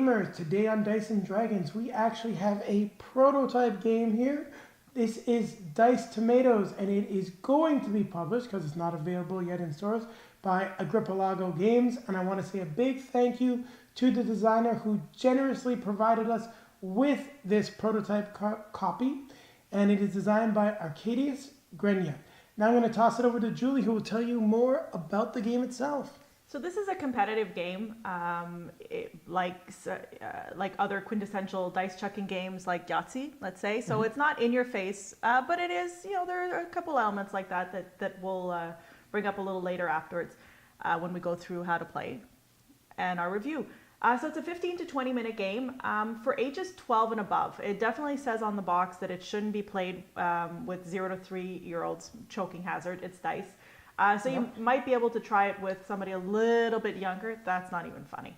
gamers. Today on Dice and Dragons, we actually have a prototype game here. This is Dice Tomatoes, and it is going to be published, because it's not available yet in stores, by Agrypelago Games. And I want to say a big thank you to the designer who generously provided us with this prototype copy. And it is designed by Arkadiusz Greniuk. Now I'm going to toss it over to Julie, who will tell you more about the game itself. So this is a competitive game, like other quintessential dice chucking games like Yahtzee, let's say. So it's not in your face, but it is, there are a couple elements like that we'll bring up a little later afterwards when we go through how to play and our review. So it's a 15 to 20 minute game for ages 12 and above. It definitely says on the box that it shouldn't be played with 0 to 3-year-olds, choking hazard. It's dice. So you might be able to try it with somebody a little bit younger. That's not even funny.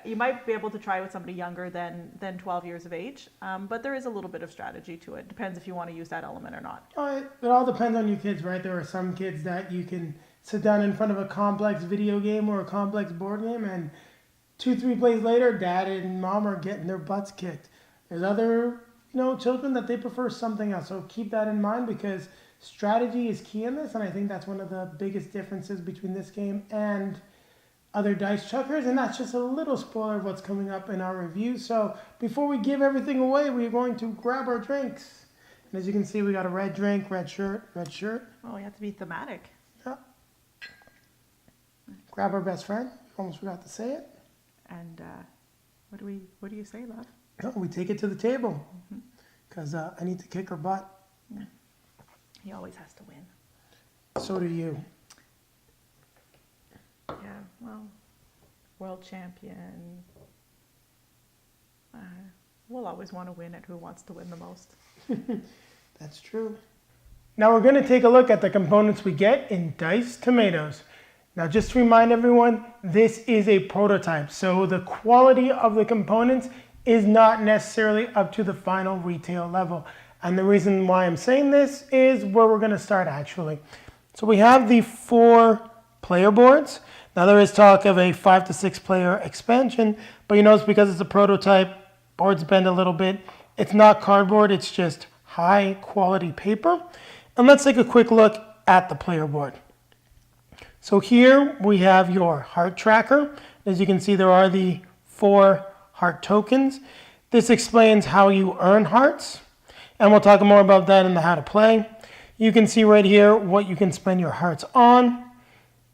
You might be able to try it with somebody younger than 12 years of age. But there is a little bit of strategy to it. Depends if you want to use that element or not. It all depends on your kids, right? There are some kids that you can sit down in front of a complex video game or a complex board game, and 2-3 plays later, dad and mom are getting their butts kicked. There's other children that they prefer something else. So keep that in mind, because strategy is key in this, and I think that's one of the biggest differences between this game and other dice chuckers, and that's just a little spoiler of what's coming up in our review. So before we give everything away, we're going to grab our drinks. And as you can see, we got a red drink, red shirt, red shirt. Oh, you have to be thematic. Yeah. Grab our best friend. Almost forgot to say it. And what do you say, love? No, we take it to the table, because I need to kick her butt. Yeah. He always has to win. So do you. Yeah, well, world champion. We'll always want to win at who wants to win the most. That's true. Now we're going to take a look at the components we get in Dice Tomatoes. Now just to remind everyone, this is a prototype, so the quality of the components is not necessarily up to the final retail level. And the reason why I'm saying this is where we're going to start actually. So we have the 4 player boards. Now there is talk of a 5 to 6 player expansion, but you notice because it's a prototype, boards bend a little bit. It's not cardboard, it's just high quality paper. And let's take a quick look at the player board. So here we have your heart tracker. As you can see, there are the 4 heart tokens. This explains how you earn hearts. And we'll talk more about that in the how to play. You can see right here what you can spend your hearts on.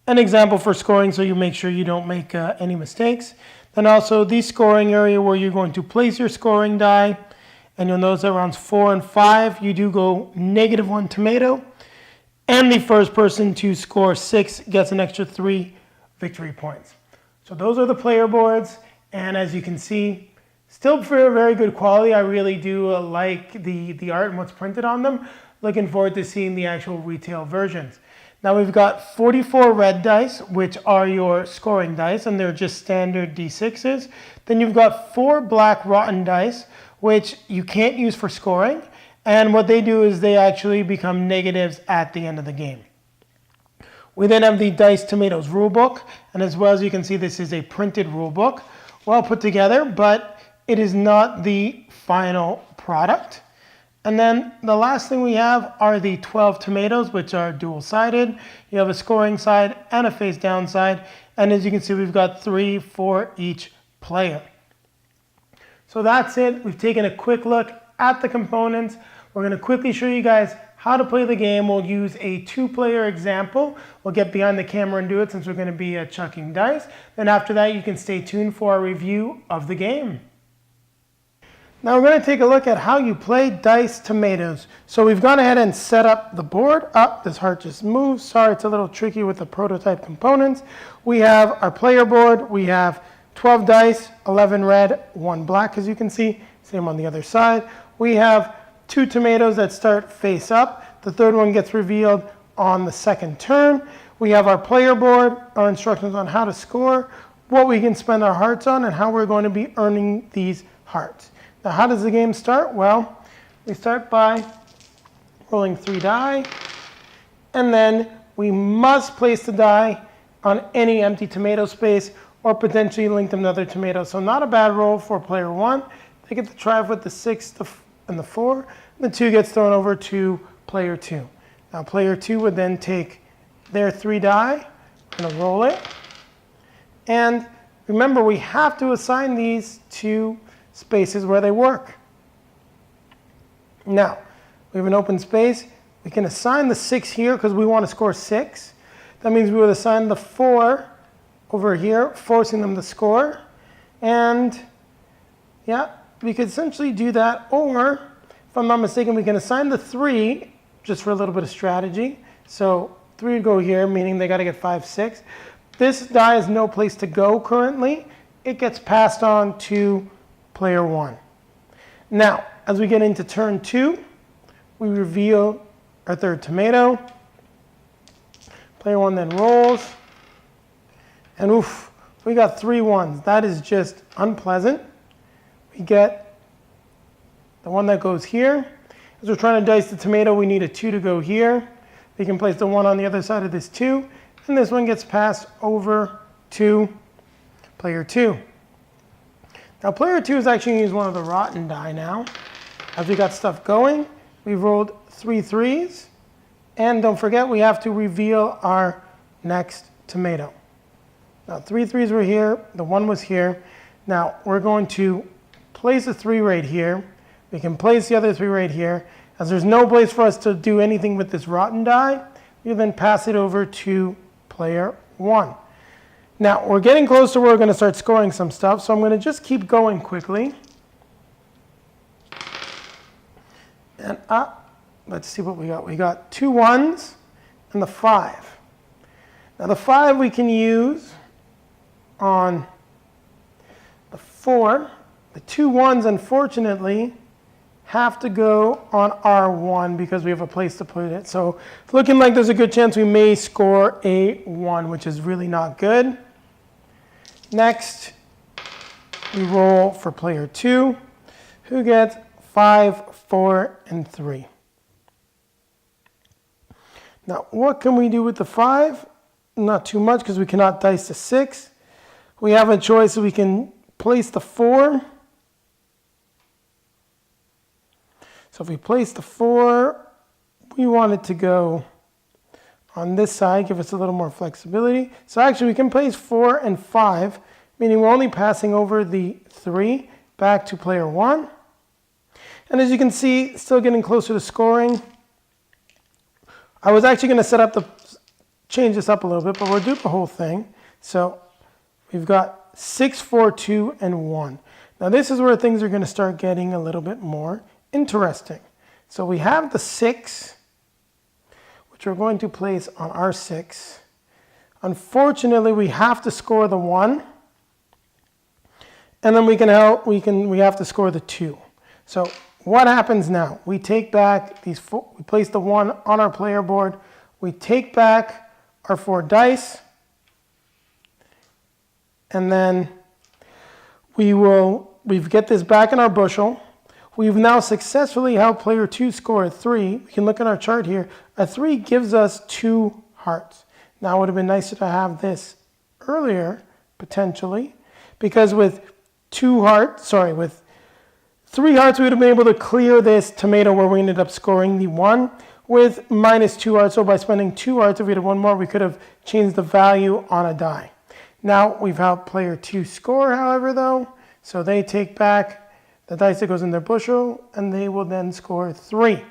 An example for scoring, so you make sure you don't make any mistakes. Then also the scoring area where you're going to place your scoring die. And you'll notice that rounds 4 and 5, you do go -1 tomato. And the first person to score 6 gets an extra 3 victory points. So those are the player boards. And as you can see, still very good quality. I really do like the art and what's printed on them. Looking forward to seeing the actual retail versions. Now we've got 44 red dice, which are your scoring dice, and they're just standard D6s. Then you've got 4 black rotten dice, which you can't use for scoring. And what they do is they actually become negatives at the end of the game. We then have the Dice Tomatoes rulebook, and as well as you can see, this is a printed rulebook, well put together, but it is not the final product. And then the last thing we have are the 12 tomatoes, which are dual-sided. You have a scoring side and a face-down side. And as you can see, we've got 3 for each player. So that's it. We've taken a quick look at the components. We're going to quickly show you guys how to play the game. We'll use a 2-player example. We'll get behind the camera and do it since we're going to be chucking dice. Then after that, you can stay tuned for our review of the game. Now we're going to take a look at how you play Dice Tomatoes. So we've gone ahead and set up the board. This heart just moved. Sorry, it's a little tricky with the prototype components. We have our player board. We have 12 dice, 11 red, 1 black, as you can see. Same on the other side. We have 2 tomatoes that start face up. The third one gets revealed on the second turn. We have our player board, our instructions on how to score, what we can spend our hearts on, and how we're going to be earning these hearts. Now, how does the game start? Well, we start by rolling 3 die, and then we must place the die on any empty tomato space or potentially link them to other tomatoes. So not a bad roll for player 1. They get to try with the 6 and the 4. The 2 gets thrown over to player 2. Now player 2 would then take their 3 die, we're going to roll it. And remember, we have to assign these to spaces where they work. Now, we have an open space. We can assign the 6 here because we want to score 6. That means we would assign the 4 over here, forcing them to score. And yeah, we could essentially do that. Or, if I'm not mistaken, we can assign the 3 just for a little bit of strategy. So 3 would go here, meaning they got to get 5, 6. This die has no place to go currently. It gets passed on to player 1. Now, as we get into turn 2, we reveal our 3rd tomato. Player 1 then rolls. And oof, we got 3 1s. That is just unpleasant. We get the one that goes here. As we're trying to dice the tomato, we need a 2 to go here. We can place the 1 on the other side of this 2. And this one gets passed over to player 2. Now player 2 is actually going to use one of the rotten die now. As we got stuff going, we rolled 3 3s. And don't forget, we have to reveal our next tomato. Now 3 3s were here, the 1 was here. Now we're going to place a 3 right here. We can place the other 3 right here. As there's no place for us to do anything with this rotten die, we then pass it over to player 1. Now we're getting close to where we're going to start scoring some stuff, so I'm going to just keep going quickly. And let's see what we got. We got 2 1s and the 5. Now the 5 we can use on the 4. The 2 1s, unfortunately, have to go on R1 because we have a place to put it. So it's looking like there's a good chance we may score a 1, which is really not good. Next, we roll for player 2, who gets 5, 4, and 3. Now, what can we do with the 5? Not too much because we cannot dice the 6. We have a choice. We can place the 4. So if we place the 4, we want it to go on this side, give us a little more flexibility. So actually we can place 4 and 5, meaning we're only passing over the 3 back to player 1. And as you can see, still getting closer to scoring. I was actually going to change this up a little bit, but we'll do the whole thing. So we've got 6, 4, 2, and 1. Now this is where things are going to start getting a little bit more interesting. So we have the 6, which we're going to place on R6. Unfortunately, we have to score the 1, and then we have to score the 2. So what happens now? We take back these 4, we place the 1 on our player board, we take back our 4 dice, and then we get this back in our bushel. We've now successfully helped player 2 score a 3. We can look at our chart here. A 3 gives us 2 hearts. Now it would have been nicer to have this earlier, potentially, because with 3 hearts, we would have been able to clear this tomato where we ended up scoring the 1 with minus 2 hearts. So by spending 2 hearts, if we had 1 more, we could have changed the value on a die. Now we've helped player 2 score, however, though. So they take back the dice that goes in their bushel, and they will then score 3.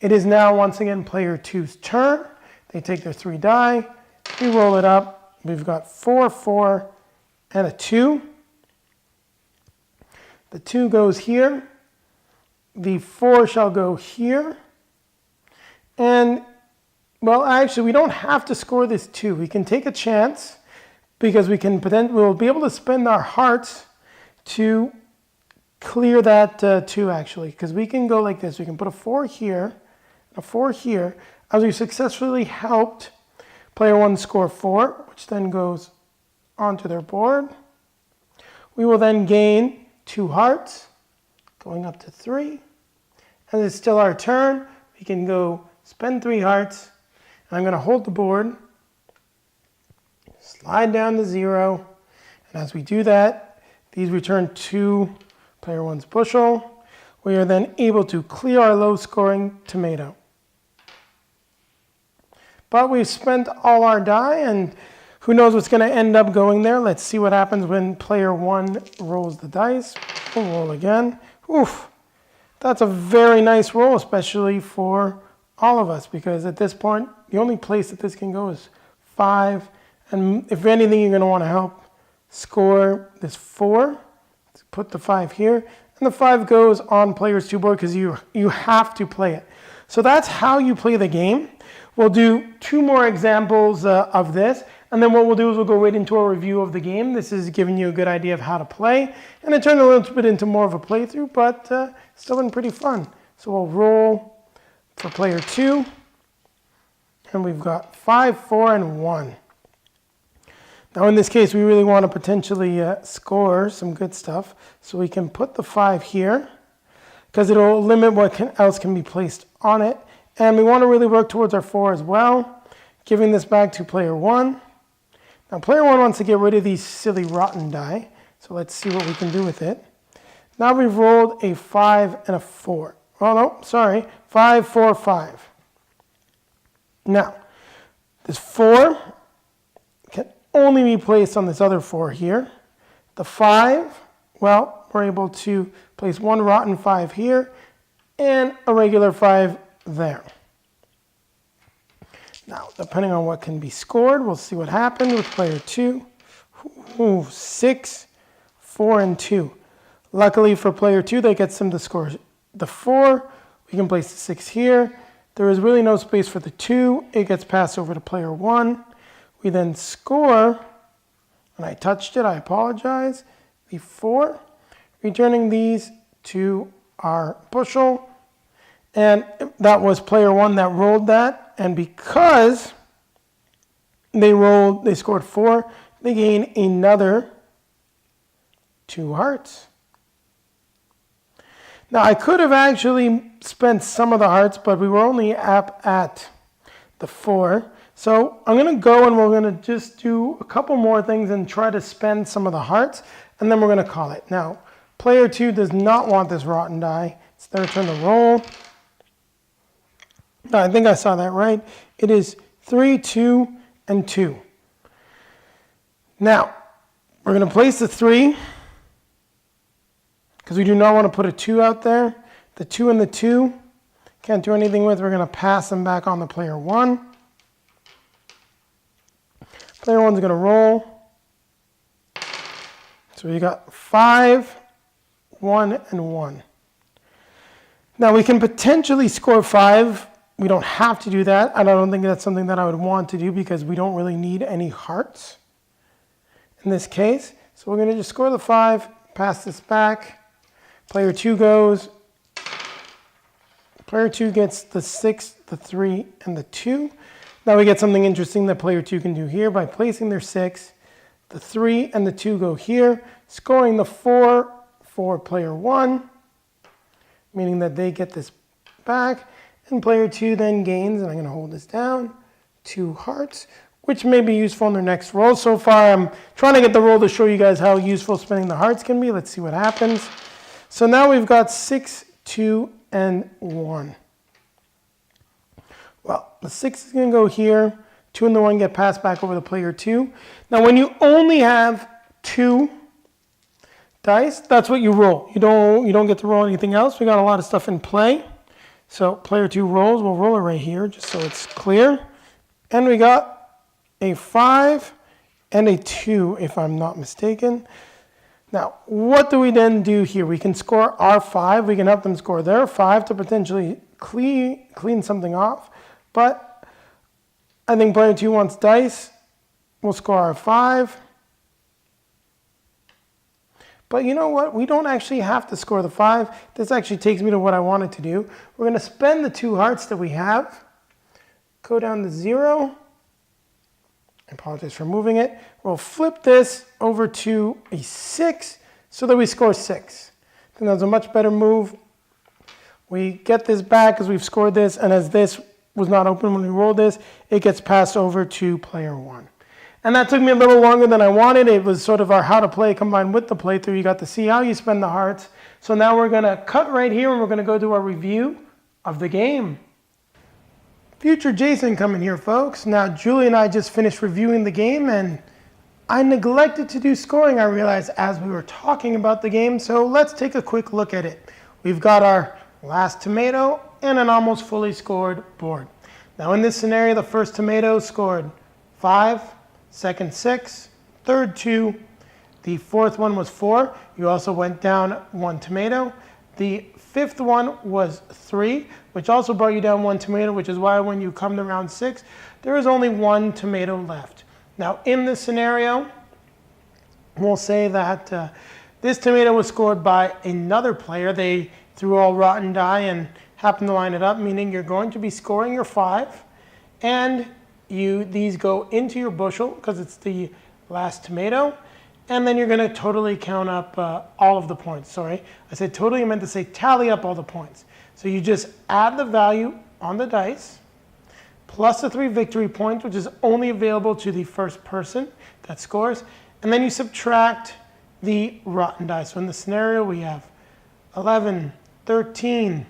It is now, once again, player 2's turn. They take their 3 die. We roll it up. We've got 4, 4, and a 2. The 2 goes here. The 4 shall go here. And, well, actually, we don't have to score this 2. We can take a chance because we'll be able to spend our hearts to clear that 2, actually, because we can go like this. We can put a 4 here, a 4 here, as we successfully helped player 1 score 4, which then goes onto their board. We will then gain 2 hearts, going up to 3. And it's still our turn. We can go spend 3 hearts, and I'm going to hold the board, slide down to 0, And as we do that, these return to player one's bushel. We are then able to clear our low-scoring tomato. But we've spent all our die, and who knows what's going to end up going there. Let's see what happens when player one rolls the dice. We'll roll again. Oof. That's a very nice roll, especially for all of us, because at this point, the only place that this can go is 5. And if anything, you're going to want to help score this 4. Let's put the 5 here. And the 5 goes on player's 2 board because you have to play it. So that's how you play the game. We'll do 2 more examples of this. And then what we'll do is we'll go right into a review of the game. This is giving you a good idea of how to play. And it turned a little bit into more of a playthrough, but still been pretty fun. So we'll roll for player 2. And we've got 5, 4, and 1. Now in this case, we really want to potentially score some good stuff. So we can put the 5 here, because it'll limit what else can be placed on it. And we want to really work towards our 4 as well, giving this back to player 1. Now player 1 wants to get rid of these silly rotten die, so let's see what we can do with it. Now we've rolled a 5 and a 4. Oh no, sorry, 5, 4, 5. Now, this 4 can only be placed on this other 4 here. The 5, well, we're able to place one rotten 5 here and a regular 5 there. Now, depending on what can be scored, we'll see what happened with player 2. Ooh, 6, 4, and 2. Luckily for player 2, that gets them to score the 4. We can place the 6 here. There is really no space for the 2. It gets passed over to player 1. We then score, and I touched it, I apologize, the 4, returning these to our bushel. And that was player 1 that rolled that. And because they scored 4, they gain another 2 hearts. Now I could have actually spent some of the hearts, but we were only up at the 4. So I'm going to go and we're going to just do a couple more things and try to spend some of the hearts, and then we're going to call it. Now, player 2 does not want this rotten die. It's their turn to roll. I think I saw that right. It is 3, 2, and 2. Now, we're going to place the 3 because we do not want to put a 2 out there. The 2 and the 2 can't do anything with. We're going to pass them back on the player 1. Player 1's going to roll. So we got 5, 1, and 1. Now, we can potentially score 5. We don't have to do that, and I don't think that's something that I would want to do because we don't really need any hearts in this case. So we're going to just score the 5, pass this back. Player 2 goes. Player 2 gets the 6, the 3, and the 2. Now we get something interesting that player 2 can do here by placing their 6. The 3 and the 2 go here, scoring the 4 for player 1, meaning that they get this back. And player 2 then gains, and I'm going to hold this down, 2 hearts, which may be useful in their next roll. So far, I'm trying to get the roll to show you guys how useful spending the hearts can be. Let's see what happens. So now we've got 6, 2, and 1. Well, the 6 is going to go here. 2 and the 1 get passed back over to player 2. Now, when you only have 2 dice, that's what you roll. You don't get to roll anything else. We got a lot of stuff in play. So player 2 rolls. We'll roll it right here just so it's clear. And we got a 5 and a 2, if I'm not mistaken. Now, what do we then do here? We can score our 5. We can help them score their 5 to potentially clean something off. But I think player 2 wants dice. We'll score our 5. But you know what? We don't actually have to score the 5. This actually takes me to what I wanted to do. We're going to spend the 2 hearts that we have. Go down to 0. I apologize for moving it. We'll flip this over to a 6 so that we score 6. I think that's a much better move. We get this back as we've scored this, and as this was not open when we rolled this, it gets passed over to player 1. And that took me a little longer than I wanted. It was sort of our how to play combined with the playthrough. You got to see how you spend the hearts. So now we're going to cut right here and we're going to go do our review of the game. Future Jason coming here, folks. Now, Julie and I just finished reviewing the game and I neglected to do scoring, I realized, as we were talking about the game. So let's take a quick look at it. We've got our last tomato and an almost fully scored board. Now, in this scenario, the first tomato scored 5. Second 6, third 2, the fourth one was 4. You also went down 1 tomato. The fifth one was 3, which also brought you down 1 tomato, which is why when you come to round 6, there is only 1 tomato left. Now in this scenario, we'll say that this tomato was scored by another player. They threw all rotten die and happened to line it up, meaning you're going to be scoring your 5, and these go into your bushel because it's the last tomato, and then you're going to totally count up all of the points. Sorry, I said totally, I meant to say tally up all the points. So you just add the value on the dice plus the 3 victory points, which is only available to the first person that scores, and then you subtract the rotten die. So in the scenario, we have 11, 13,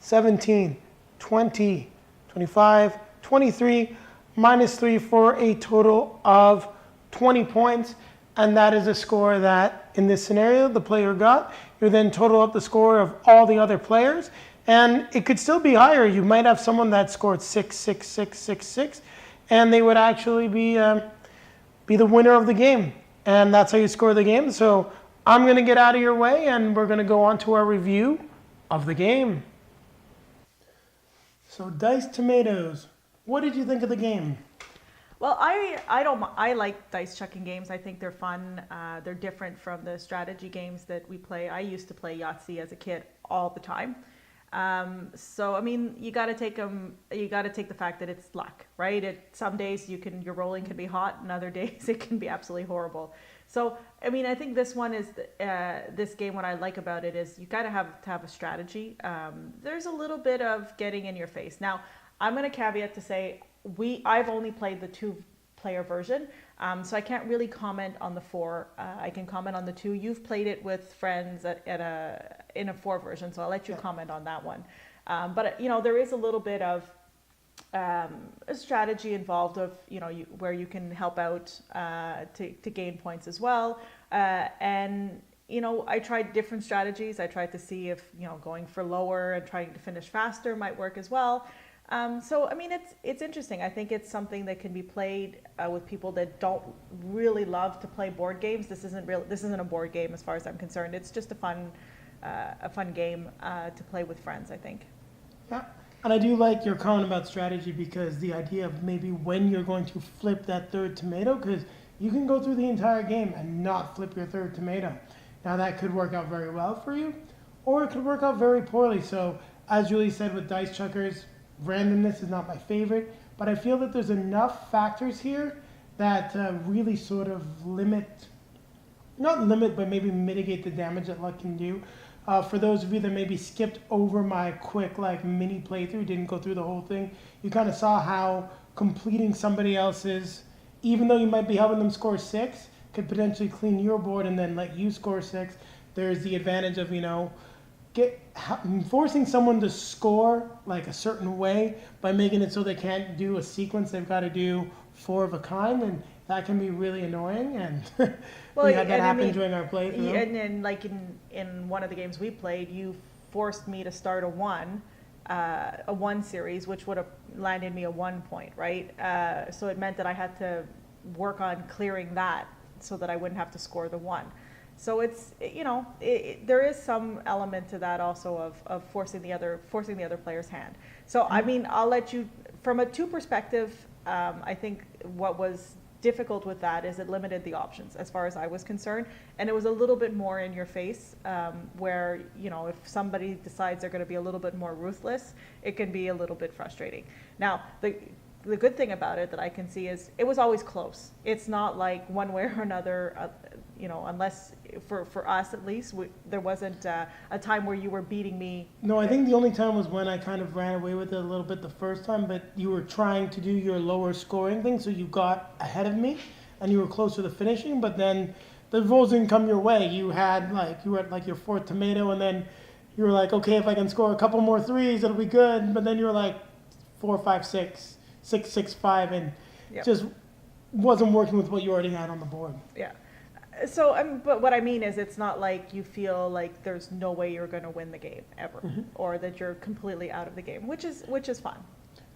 17, 20, 25, 23 minus 3 for a total of 20 points. And that is a score that, in this scenario, the player got. You then total up the score of all the other players. And it could still be higher. You might have someone that scored 6, 6, 6, 6, 6, and they would actually be the winner of the game. And that's how you score the game. So I'm going to get out of your way, and we're going to go on to our review of the game. So Diced Tomatoes. What did you think of the game? Well, I like dice chucking games. I think they're fun. They're different from the strategy games that we play. I used to play Yahtzee as a kid all the time. So I mean, you got to take them. You got to take the fact that it's luck, right? Some days your rolling can be hot, and other days it can be absolutely horrible. So I mean, I think this one is this game. What I like about it is you got to have a strategy. There's a little bit of getting in your face. Now, I'm going to caveat to say I've only played the 2-player version, so I can't really comment on the 4. I can comment on the 2. You've played it with friends in a 4 version, so I'll let you comment on that one. But there is a little bit of a strategy involved of where you can help out to gain points as well. And I tried different strategies. I tried to see if going for lower and trying to finish faster might work as well. So I mean, it's interesting. I think it's something that can be played with people that don't really love to play board games. This isn't a board game as far as I'm concerned. It's just a fun game to play with friends, I think. Yeah, and I do like your comment about strategy, because the idea of maybe when you're going to flip that 3rd tomato, because you can go through the entire game and not flip your 3rd tomato. Now that could work out very well for you, or it could work out very poorly. So as Julie said with dice chuckers, randomness is not my favorite, but I feel that there's enough factors here that really sort of not limit, but maybe mitigate the damage that luck can do. For those of you that maybe skipped over my quick mini playthrough, didn't go through the whole thing, you kind of saw how completing somebody else's, even though you might be helping them score 6, could potentially clean your board and then let you score 6. There's the advantage of, forcing someone to score a certain way by making it so they can't do a sequence. They've got to do 4 of a kind, and that can be really annoying. And we had that happen during our playthrough. And then, in one of the games we played, you forced me to start a 1 series, which would have landed me a 1 point, right? So it meant that I had to work on clearing that so that I wouldn't have to score the 1. So it's there is some element to that also of forcing the other player's hand. So I mean, I'll let you, from a 2 perspective. I think what was difficult with that is it limited the options as far as I was concerned, and it was a little bit more in your face, where if somebody decides they're going to be a little bit more ruthless, it can be a little bit frustrating. Now the good thing about it that I can see is it was always close. It's not like one way or another, unless for us at least, there wasn't a time where you were beating me. No, I think the only time was when I kind of ran away with it a little bit the first time, but you were trying to do your lower scoring thing, so you got ahead of me and you were closer to finishing, but then the rolls didn't come your way. You were at like your fourth tomato, and then you were like, okay, if I can score a couple more threes, it'll be good. But then you were like 4, 5, 6, 6, 6, 5, and just wasn't working with what you already had on the board. Yeah. So, but what I mean is, it's not like you feel like there's no way you're going to win the game ever, or that you're completely out of the game, which is fun.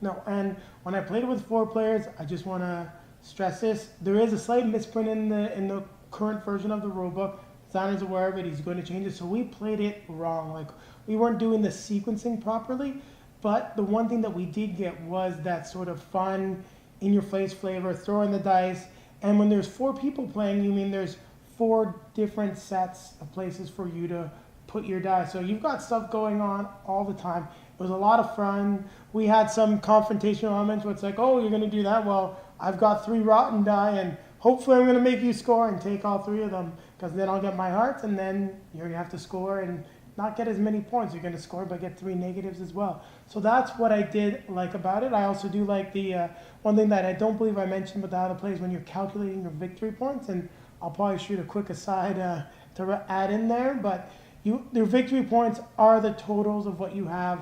No, and when I played it with 4 players, I just want to stress this: there is a slight misprint in the current version of the rulebook. Zan is aware of it. He's going to change it. So we played it wrong. Like, we weren't doing the sequencing properly. But the one thing that we did get was that sort of fun, in-your-face flavor, throwing the dice. And when there's 4 people playing, you mean there's 4 different sets of places for you to put your dice. So you've got stuff going on all the time. It was a lot of fun. We had some confrontational elements where it's like, oh, you're going to do that? Well, I've got 3 rotten die, and hopefully I'm going to make you score and take all 3 of them, because then I'll get my hearts, and then you're going to have to score and not get as many points. You're going to score but get 3 negatives as well. So that's what I did like about it. I also do like the one thing that I don't believe I mentioned but the other plays when you're calculating your victory points, and I'll probably shoot a quick aside to add in there, but your victory points are the totals of what you have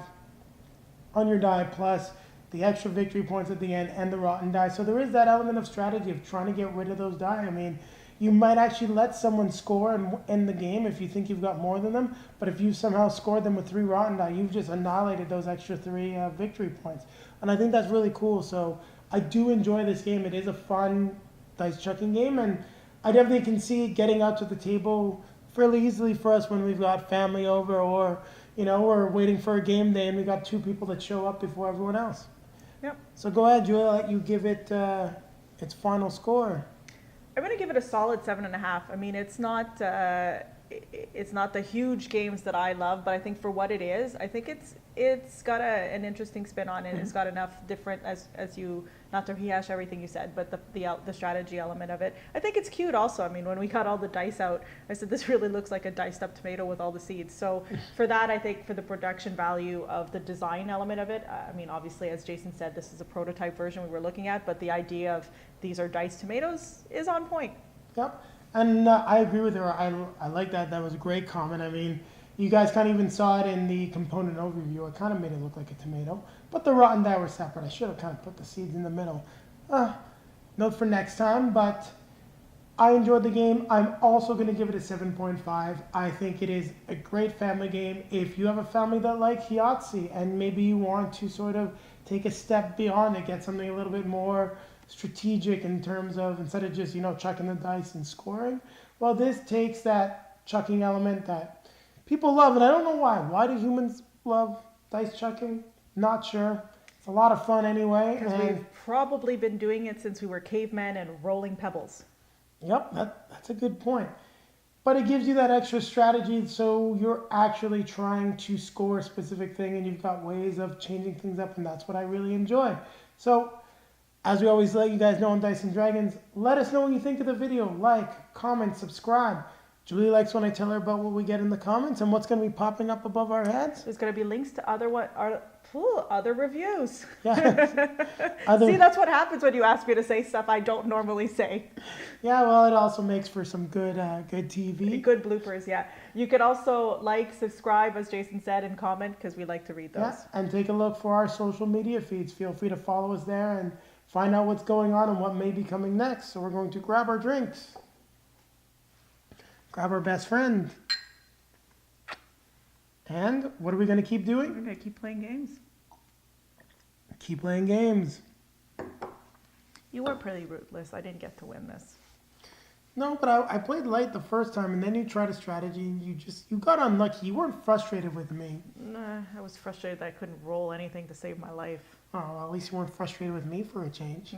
on your die plus the extra victory points at the end and the rotten die. So there is that element of strategy of trying to get rid of those die. I mean, you might actually let someone score and end the game if you think you've got more than them, but if you somehow scored them with 3 rotten die, you've just annihilated those extra 3 victory points. And I think that's really cool. So I do enjoy this game. It is a fun dice chucking game, and I definitely can see it getting out to the table fairly easily for us when we've got family over, or we're waiting for a game day and we got 2 people that show up before everyone else. Yep. So go ahead, Julia, I'll let you give it its final score. I'm going to give it a solid 7.5. I mean, it's not the huge games that I love, but I think for what it is, I think it's got an interesting spin on it. It's got enough different, as you, not to rehash everything you said, but the strategy element of it. I think it's cute also. I mean, when we got all the dice out, I said this really looks like a diced up tomato with all the seeds. So for that, I think for the production value of the design element of it, I mean, obviously, as Jason said, this is a prototype version we were looking at, but the idea of these are diced tomatoes is on point. Yep. And I agree with her. I like that. That was a great comment. I mean, you guys kind of even saw it in the component overview. It kind of made it look like a tomato. But the rotten die were separate. I should have kind of put the seeds in the middle. Note for next time. But I enjoyed the game. I'm also going to give it a 7.5. I think it is a great family game. If you have a family that likes Yahtzee and maybe you want to sort of take a step beyond it, get something a little bit more strategic in terms of, instead of just chucking the dice and scoring, well, this takes that chucking element that people love, and I don't know why do humans love dice chucking? Not sure. It's a lot of fun anyway, because we've probably been doing it since we were cavemen and rolling pebbles. Yep, that's a good point. But it gives you that extra strategy, so you're actually trying to score a specific thing, and you've got ways of changing things up, and that's what I really enjoy. So as we always let you guys know on Dice and Dragons, let us know what you think of the video. Like, comment, subscribe. Julie likes when I tell her about what we get in the comments and what's going to be popping up above our heads. There's going to be links to other reviews. Yeah. See, that's what happens when you ask me to say stuff I don't normally say. Yeah, well, it also makes for some good TV. Good bloopers, yeah. You could also like, subscribe, as Jason said, and comment, because we like to read those. Yeah, and take a look for our social media feeds. Feel free to follow us there and find out what's going on and what may be coming next. So we're going to grab our drinks, grab our best friend, and what are we going to keep doing? We're going to keep playing games. Keep playing games. You were pretty ruthless. I didn't get to win this. No, but I played light the first time, and then you tried a strategy, and you got unlucky. You weren't frustrated with me. Nah, I was frustrated that I couldn't roll anything to save my life. Oh, well, at least you weren't frustrated with me for a change.